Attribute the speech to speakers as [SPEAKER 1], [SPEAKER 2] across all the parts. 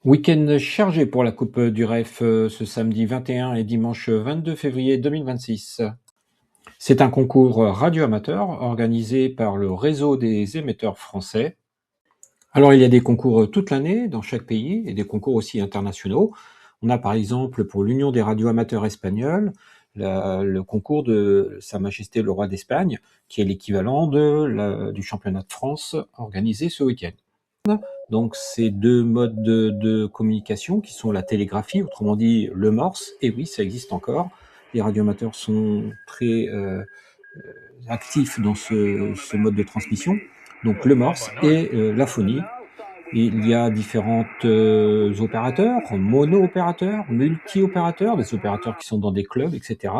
[SPEAKER 1] Week-end chargé pour la Coupe du Ref ce samedi 21 et dimanche 22 février 2026. C'est un concours radio-amateur organisé par le réseau des émetteurs français. Alors il y a des concours toute l'année dans chaque pays et des concours aussi internationaux. On a par exemple pour l'Union des radio-amateurs espagnols le concours de Sa Majesté le Roi d'Espagne, qui est l'équivalent du championnat de France organisé ce week-end. Donc ces deux modes de communication qui sont la télégraphie, autrement dit le morse, et oui, ça existe encore. Les radioamateurs sont très actifs dans ce mode de transmission. Donc le morse et la phonie. Il y a différents opérateurs, mono-opérateurs, multi-opérateurs, des opérateurs qui sont dans des clubs, etc.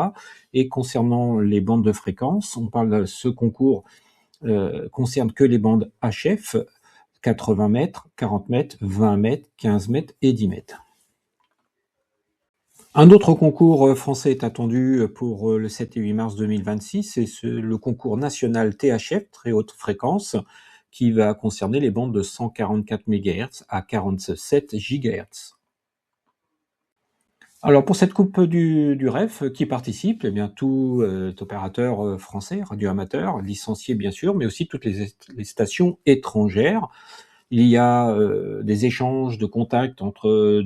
[SPEAKER 1] Et concernant les bandes de fréquence, on parle de ce concours concerne que les bandes HF, 80 mètres, 40 mètres, 20 mètres, 15 mètres et 10 mètres. Un autre concours français est attendu pour le 7 et 8 mars 2026, c'est le concours national THF, très haute fréquence, qui va concerner les bandes de 144 MHz à 47 GHz. Alors pour cette coupe du REF, qui participe, eh bien tout opérateur français, radioamateur, licencié bien sûr, mais aussi toutes les stations étrangères. Il y a des échanges de contacts entre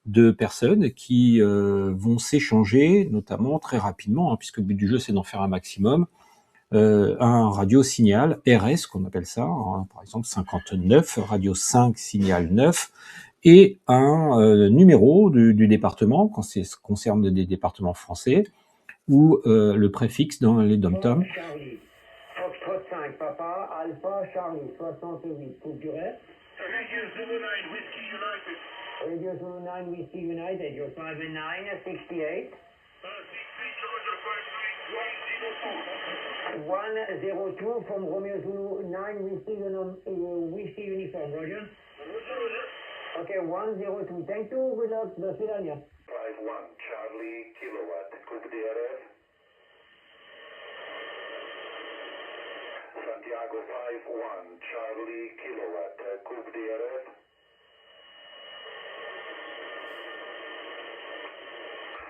[SPEAKER 1] deux personnes qui vont s'échanger, notamment très rapidement, puisque le but du jeu c'est d'en faire un maximum, un radio signal RS qu'on appelle ça, par exemple 59, radio 5 signal 9, et un numéro du département, quand ça concerne des départements français, ou le préfixe dans les dom-toms.
[SPEAKER 2] Foxtrot 5, Papa, Alpha, Charlie, 68, coupe du reste. Radio Zulu 9, Whiskey United. Radio Zulu 9, Whiskey United, you're 5 and 9, 68. 102 from Romeo Zulu 9, Whiskey Uniform, Roger? Okay, 102, thank you, good luck, до свидания.
[SPEAKER 3] 5-1, Charlie, Kilowatt, coupe DRF. Santiago 5-1, Charlie, Kilowatt, coupe DRF.